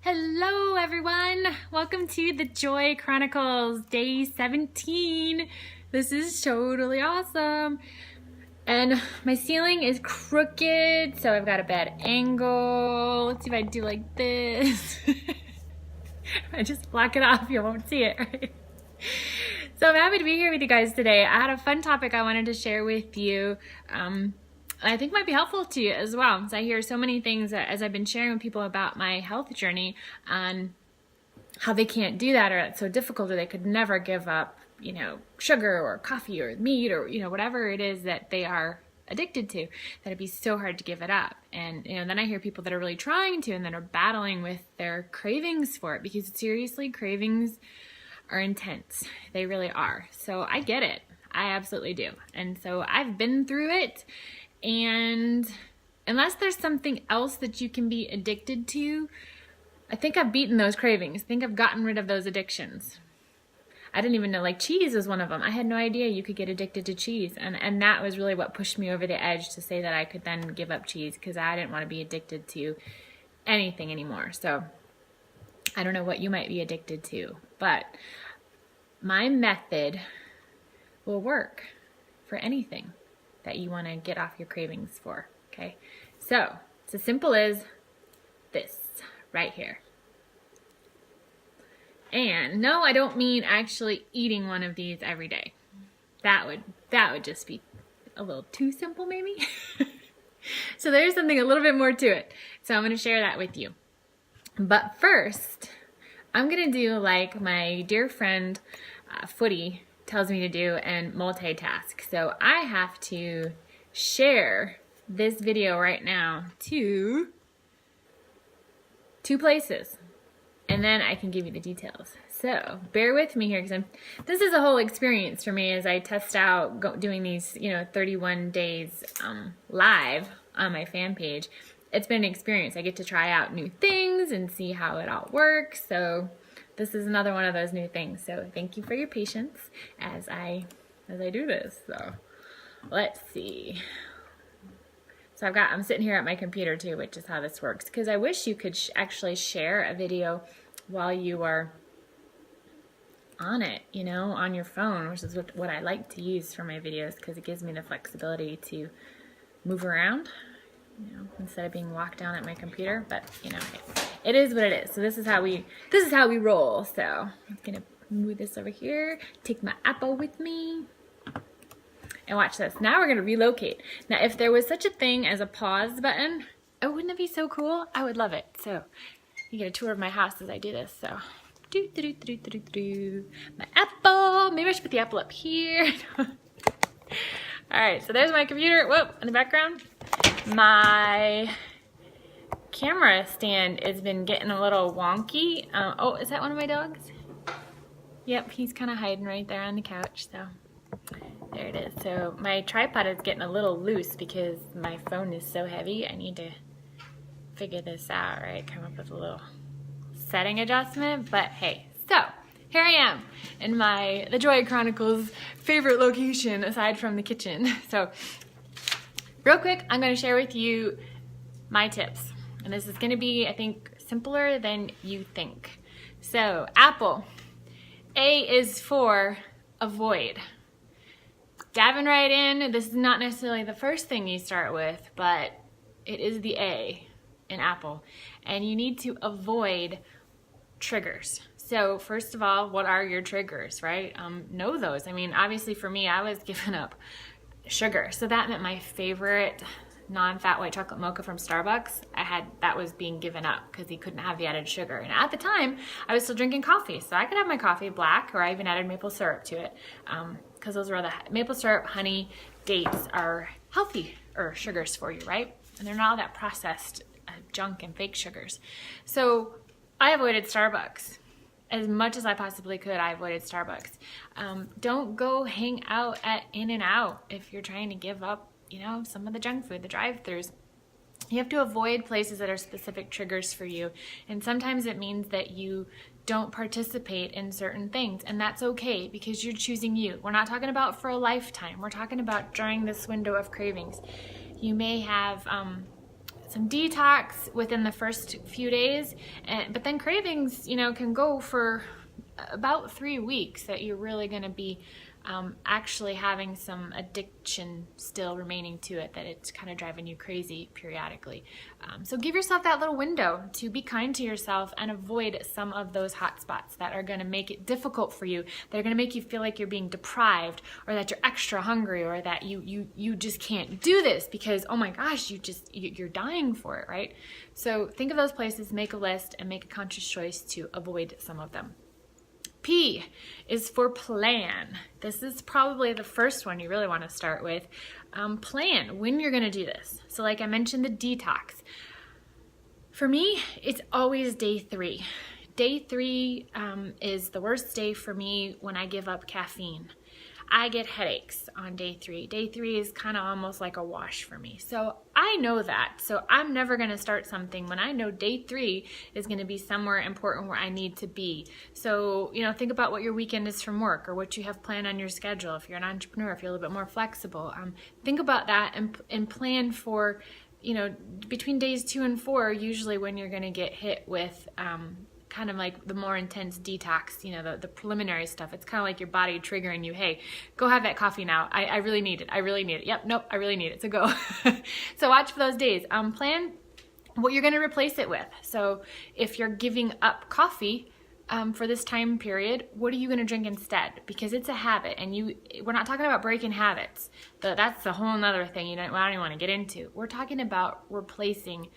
Hello everyone! Welcome to the Joy Chronicles, day 17. This is totally awesome. And my ceiling is crooked, so I've got a bad angle. Let's see if I do like this. I just block it off, you won't see it, right? So I'm happy to be here with you guys today. I had a fun topic I wanted to share with you. I think might be helpful to you as well. So I hear so many things as I've been sharing with people about my health journey on how they can't do that, or it's so difficult, or they could never give up, sugar or coffee or meat or, whatever it is that they are addicted to, that it'd be so hard to give it up. And, then I hear people that are really trying to and that are battling with their cravings for it, because seriously, cravings are intense. They really are. So I get it. I absolutely do. And so I've been through it. And unless there's something else that you can be addicted to, I think I've beaten those cravings. I think I've gotten rid of those addictions. I didn't even know, cheese is one of them. I had no idea you could get addicted to cheese. And that was really what pushed me over the edge to say that I could then give up cheese, because I didn't want to be addicted to anything anymore. So I don't know what you might be addicted to, but my method will work for anything that you want to get off your cravings for, okay? So, it's as simple as this right here. And no, I don't mean actually eating one of these every day. That would just be a little too simple, maybe. So there's something a little bit more to it. So I'm going to share that with you. But first, I'm going to do like my dear friend Footy tells me to do and multitask. So I have to share this video right now to 2 places, and then I can give you the details. So bear with me here, because this is a whole experience for me as I test out doing these 31 days live on my fan page. It's been an experience. I get to try out new things and see how it all works. So this is another one of those new things. So thank you for your patience as I do this. So let's see. So I'm sitting here at my computer too, which is how this works, because I wish you could actually share a video while you are on it, on your phone, which is what I like to use for my videos, because it gives me the flexibility to move around, instead of being locked down at my computer. But it is what it is. So this is how we roll. So I'm gonna move this over here, take my apple with me, and watch this. Now we're gonna relocate. Now, if there was such a thing as a pause button, oh, wouldn't it be so cool? I would love it. So you get a tour of my house as I do this. So my apple. Maybe I should put the apple up here. All right. So there's my computer. Whoa, in the background. My camera stand has been getting a little wonky. Oh, is that one of my dogs? Yep, he's kind of hiding right there on the couch. So there it is. So my tripod is getting a little loose because my phone is so heavy. I need to figure this out, right? Come up with a little setting adjustment. But hey, so here I am in the Joy Chronicles favorite location aside from the kitchen. So real quick, I'm going to share with you my tips. And this is going to be, I think, simpler than you think. So, apple. A is for avoid. Diving right in, this is not necessarily the first thing you start with, but it is the A in apple. And you need to avoid triggers. So, first of all, what are your triggers, right? Know those. I mean, obviously for me, I was giving up sugar. So that meant my favorite non-fat white chocolate mocha from Starbucks, that was being given up because he couldn't have the added sugar. And at the time, I was still drinking coffee. So I could have my coffee black, or I even added maple syrup to it, because those were the maple syrup, honey, dates are healthy sugars for you, right? And they're not all that processed junk and fake sugars. So I avoided Starbucks. As much as I possibly could, I avoided Starbucks. Don't go hang out at In-N-Out if you're trying to give up, some of the junk food, the drive-thrus. You have to avoid places that are specific triggers for you. And sometimes it means that you don't participate in certain things. And that's okay, because you're choosing you. We're not talking about for a lifetime. We're talking about during this window of cravings. You may have some detox within the first few days, but then cravings, you know, can go for about 3 weeks that you're really going to be actually having some addiction still remaining to it, that it's kind of driving you crazy periodically. So give yourself that little window to be kind to yourself and avoid some of those hot spots that are going to make it difficult for you, that are going to make you feel like you're being deprived, or that you're extra hungry, or that you just can't do this because, oh my gosh, you're dying for it, right? So think of those places, make a list, and make a conscious choice to avoid some of them. P is for plan. This is probably the first one you really want to start with. Plan when you're going to do this. So like I mentioned, the detox. For me, it's always day 3. Day 3 is the worst day for me when I give up caffeine. I get headaches on day 3. Day 3 is kind of almost like a wash for me. So I know that. So I'm never going to start something when I know day 3 is going to be somewhere important where I need to be. So, you know, think about what your weekend is from work, or what you have planned on your schedule. If you're an entrepreneur, if you're a little bit more flexible, think about that and plan for, you know, between days 2 and 4, usually when you're going to get hit with kind of like the more intense detox, you know, the preliminary stuff. It's kind of like your body triggering you, hey, go have that coffee now. I really need it. I really need it. Yep, nope, I really need it. So go. So watch for those days. Plan what you're going to replace it with. So if you're giving up coffee for this time period, what are you going to drink instead? Because it's a habit, and we're not talking about breaking habits. That's a whole nother thing I don't even want to get into. We're talking about replacing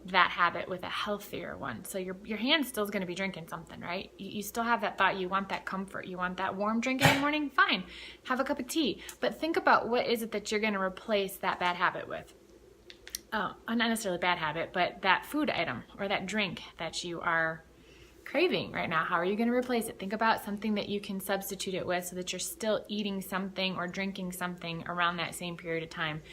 that habit with a healthier one. So your hand still is going to be drinking something, right? You still have that thought. You want that comfort. You want that warm drink in the morning. Fine. Have a cup of tea. But think about what is it that you're going to replace that bad habit with. Not necessarily bad habit, but that food item or that drink that you are craving right now. How are you going to replace it? Think about something that you can substitute it with so that you're still eating something or drinking something around that same period of time.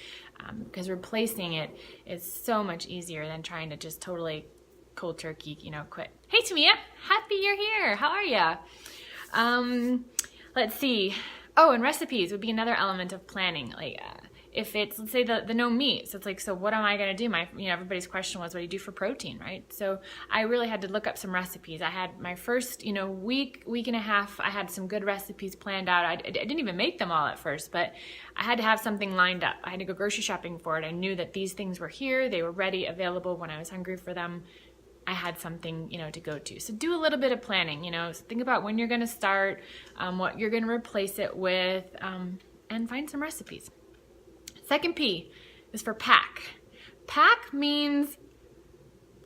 Because replacing it is so much easier than trying to just totally cold turkey, quit. Hey Tamia, happy you're here. How are ya? Let's see. Oh, and recipes would be another element of planning. Like if it's, let's say the no meat. So it's like, so what am I going to do? Everybody's question was, what do you do for protein, right? So I really had to look up some recipes. I had my first, week and a half, I had some good recipes planned out. I didn't even make them all at first, but I had to have something lined up. I had to go grocery shopping for it. I knew that these things were here. They were ready, available when I was hungry for them. I had something, to go to. So do a little bit of planning, so think about when you're going to start, what you're going to replace it with, and find some recipes. Second P is for pack. Pack means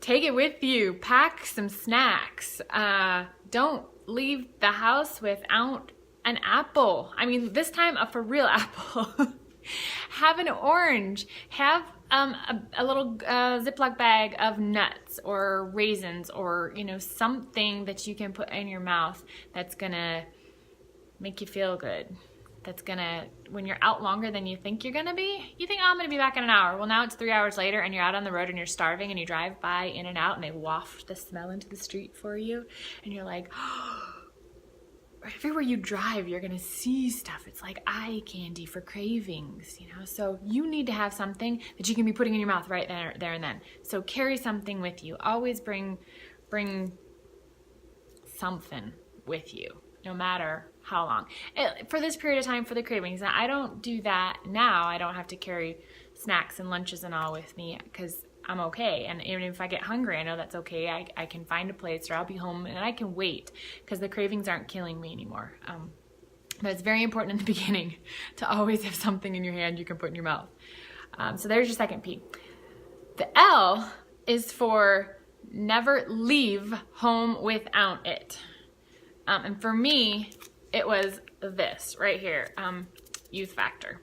take it with you. Pack some snacks. Don't leave the house without an apple. This time a for real apple. Have an orange. Have a little Ziploc bag of nuts or raisins or, something that you can put in your mouth that's going to make you feel good. That's gonna, when you're out longer than you think you're gonna be, you think, oh, I'm gonna be back in an hour. Well, now it's 3 hours later and you're out on the road and you're starving and you drive by In-N-Out and they waft the smell into the street for you. And you're like, oh, everywhere you drive, you're gonna see stuff. It's like eye candy for cravings, So you need to have something that you can be putting in your mouth right there and then. So carry something with you. Always bring something with you, no matter how long. For this period of time, for the cravings. Now, I don't do that now. I don't have to carry snacks and lunches and all with me because I'm okay. And even if I get hungry, I know that's okay. I can find a place or I'll be home and I can wait because the cravings aren't killing me anymore. But it's very important in the beginning to always have something in your hand you can put in your mouth. So there's your second P. The L is for never leave home without it. And for me, it was this right here, Youth Factor.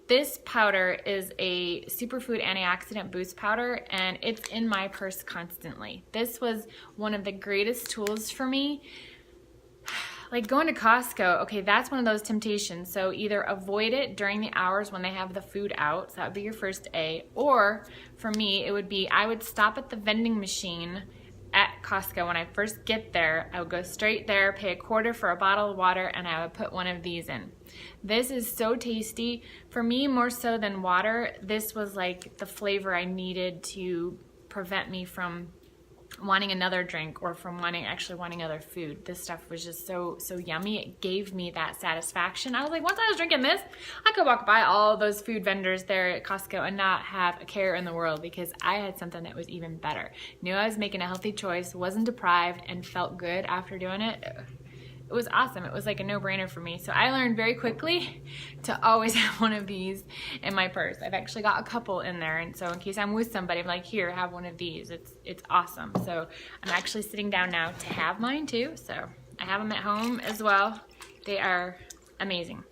This powder is a superfood antioxidant boost powder, and it's in my purse constantly. This was one of the greatest tools for me. Like going to Costco, okay, that's one of those temptations. So either avoid it during the hours when they have the food out, so that would be your first A, or for me, it would be I would stop at the vending machine at Costco, when I first get there, I would go straight there, pay $1 for a bottle of water, and I would put one of these in. This is so tasty. For me, more so than water, this was like the flavor I needed to prevent me from wanting another drink or from actually wanting other food. This stuff was just so yummy. It gave me that satisfaction. I was like, once I was drinking this, I could walk by all those food vendors there at Costco and not have a care in the world, because I had something that was even better. Knew I was making a healthy choice, wasn't deprived, and felt good after doing it. It was awesome. It was like a no-brainer for me. So I learned very quickly to always have one of these in my purse. I've actually got a couple in there, and so in case I'm with somebody, I'm like, here, have one of these. It's awesome. So I'm actually sitting down now to have mine too. So I have them at home as well. They are amazing.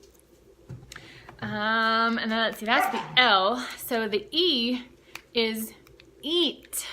And then let's see, that's the L. So the E is eat.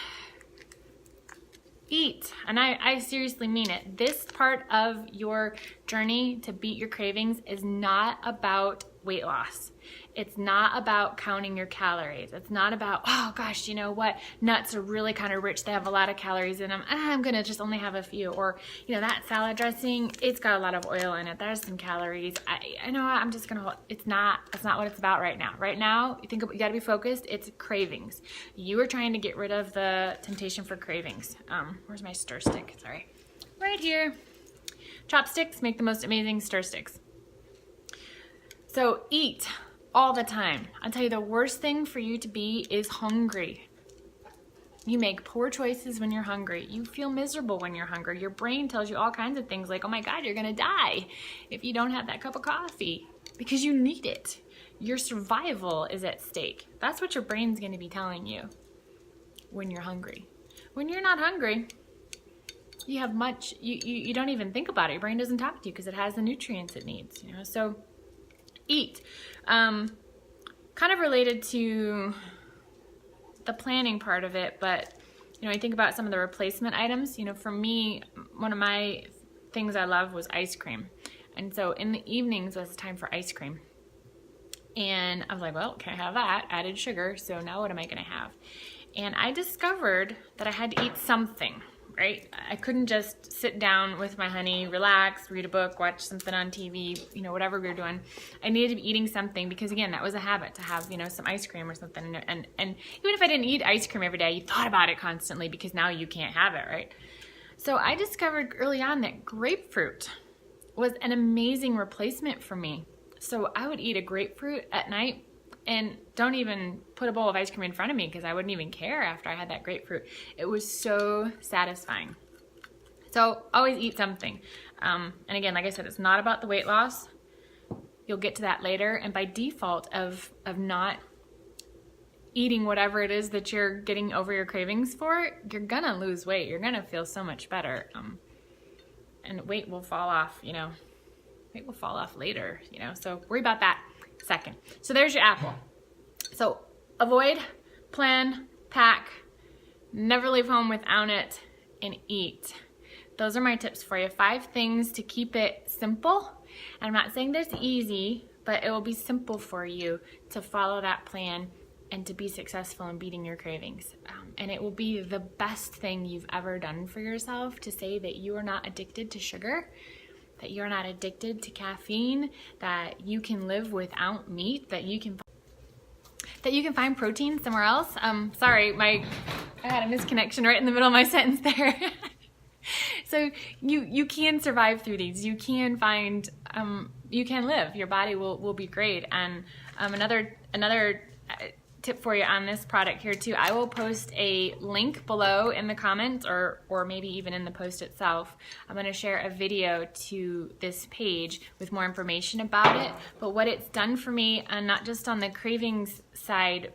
Eat. And I seriously mean it. This part of your journey to beat your cravings is not about weight loss. It's not about counting your calories. It's not about, oh gosh, you know what, nuts are really kind of rich, they have a lot of calories in them, I'm gonna just only have a few. Or, you know, that salad dressing, it's got a lot of oil in it, there's some calories, I know I'm just gonna hold. That's not what it's about right now. Right now, you gotta be focused. It's cravings. You are trying to get rid of the temptation for cravings. Where's my stir stick? Sorry. Right here. Chopsticks make the most amazing stir sticks. So eat all the time. I'll tell you, the worst thing for you to be is hungry. You make poor choices when you're hungry. You feel miserable when you're hungry. Your brain tells you all kinds of things like, oh my God, you're gonna die if you don't have that cup of coffee, because you need it. Your survival is at stake. That's what your brain's gonna be telling you when you're hungry. When you're not hungry, you have much, you don't even think about it. Your brain doesn't talk to you because it has the nutrients it needs, you know? So eat. Kind of related to the planning part of it, but you know, I think about some of the replacement items. You know, for me, one of my things I love was ice cream. And so in the evenings was time for ice cream. And I was like, well, can't have that, added sugar, so now what am I gonna have? And I discovered that I had to eat something, right? I couldn't just sit down with my honey, relax, read a book, watch something on TV, you know, whatever we were doing. I needed to be eating something because, again, that was a habit to have, you know, some ice cream or something. And even if I didn't eat ice cream every day, you thought about it constantly because now you can't have it, right? So I discovered early on that grapefruit was an amazing replacement for me. So I would eat a grapefruit at night and don't even put a bowl of ice cream in front of me because I wouldn't even care after I had that grapefruit. It was so satisfying. So always eat something. And again, like I said, it's not about the weight loss. You'll get to that later. And by default of not eating whatever it is that you're getting over your cravings for, you're gonna lose weight. You're gonna feel so much better. And weight will fall off, you know. Weight will fall off later, you know. So worry about that second. So there's your apple. So avoid, plan, pack, never leave home without it, and eat. Those are my tips for you. 5 things to keep it simple. And I'm not saying that's easy, but it will be simple for you to follow that plan and to be successful in beating your cravings. And it will be the best thing you've ever done for yourself to say that you are not addicted to sugar, that you're not addicted to caffeine, that you can live without meat, that you can find protein somewhere else. Sorry, I had a misconnection right in the middle of my sentence there. So you can survive through these. You can find, you can live. Your body will be great. And another tip for you on this product here too, I will post a link below in the comments or maybe even in the post itself. I'm going to share a video to this page with more information about it. But what it's done for me, and not just on the cravings side,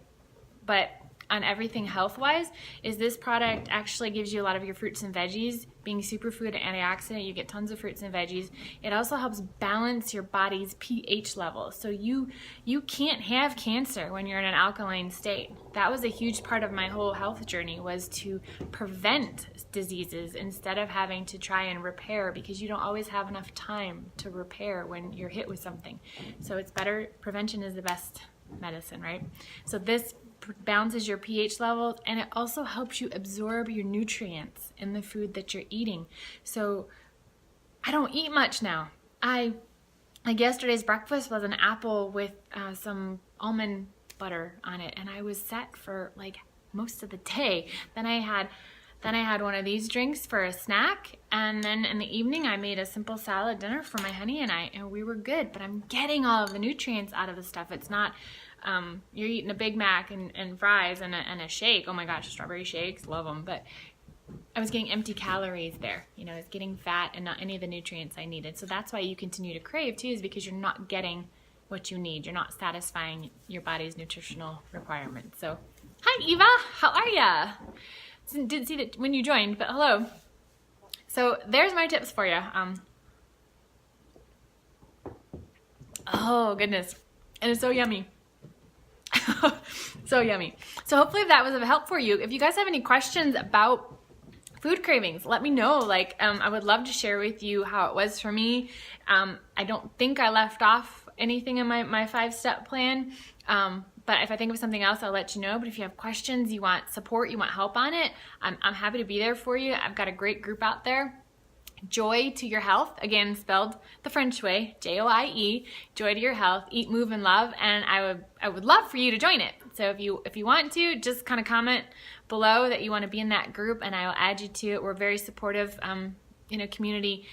but on everything health-wise, is this product actually gives you a lot of your fruits and veggies. Being superfood and antioxidant, you get tons of fruits and veggies. It also helps balance your body's pH level. So you can't have cancer when you're in an alkaline state. That was a huge part of my whole health journey, was to prevent diseases instead of having to try and repair, because you don't always have enough time to repair when you're hit with something. So it's better, prevention is the best medicine, right? So this balances your pH levels, and it also helps you absorb your nutrients in the food that you're eating. So I don't eat much now. Like yesterday's breakfast was an apple with some almond butter on it, and I was set for like most of the day. Then I had one of these drinks for a snack, and then in the evening I made a simple salad dinner for my honey and we were good. But I'm getting all of the nutrients out of the stuff. It's not you're eating a Big Mac and fries and a shake. Oh my gosh, strawberry shakes, love them. But I was getting empty calories there. You know, I was getting fat and not any of the nutrients I needed. So that's why you continue to crave too, is because you're not getting what you need. You're not satisfying your body's nutritional requirements. So, hi Eva, how are ya? Didn't see that when you joined, but hello. So there's my tips for you. Oh goodness, and it's so yummy. So yummy. So hopefully that was of help for you. If you guys have any questions about food cravings, let me know. Like, I would love to share with you how it was for me. I don't think I left off anything in my 5-step plan. But if I think of something else, I'll let you know. But if you have questions, you want support, you want help on it, I'm happy to be there for you. I've got a great group out there. Joy to Your Health, again spelled the French way, Joie, Joy to Your Health, Eat, Move, and Love, and I would love for you to join it. So if you want to, just kind of comment below that you want to be in that group, and I will add you to it. We're very supportive, community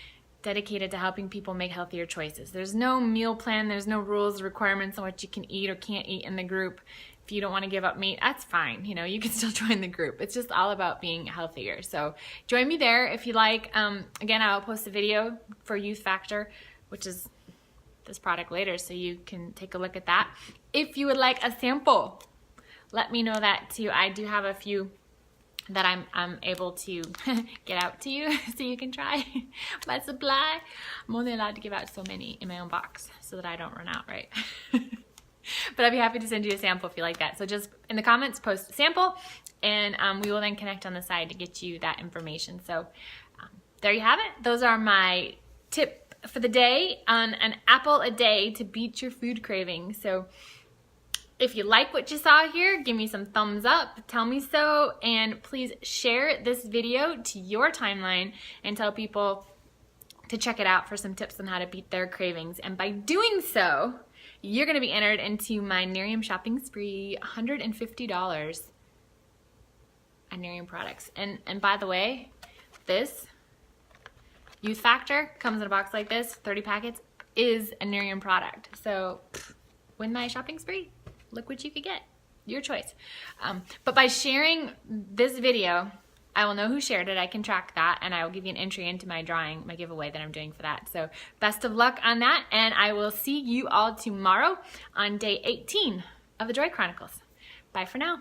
dedicated to helping people make healthier choices. There's no meal plan, there's no rules, requirements on what you can eat or can't eat in the group. If you don't want to give up meat, that's fine. You know, you can still join the group. It's just all about being healthier. So join me there if you like. Again, I'll post a video for Youth Factor, which is this product later, so you can take a look at that. If you would like a sample, let me know that too. I do have a few that I'm able to get out to you so you can try my supply. I'm only allowed to give out so many in my own box so that I don't run out, right? But I'd be happy to send you a sample if you like that. So just in the comments, post a sample, and we will then connect on the side to get you that information. So there you have it. Those are my tip for the day on an apple a day to beat your food cravings. So if you like what you saw here, give me some thumbs up, tell me so, and please share this video to your timeline and tell people to check it out for some tips on how to beat their cravings. And by doing so, you're going to be entered into my Nerium shopping spree, $150 on Nerium products. And by the way, this Youth Factor comes in a box like this, 30 packets, is a Nerium product. So win my shopping spree. Look what you could get. Your choice. But by sharing this video, I will know who shared it. I can track that, and I will give you an entry into my drawing, my giveaway that I'm doing for that. So best of luck on that, and I will see you all tomorrow on day 18 of the Joy Chronicles. Bye for now.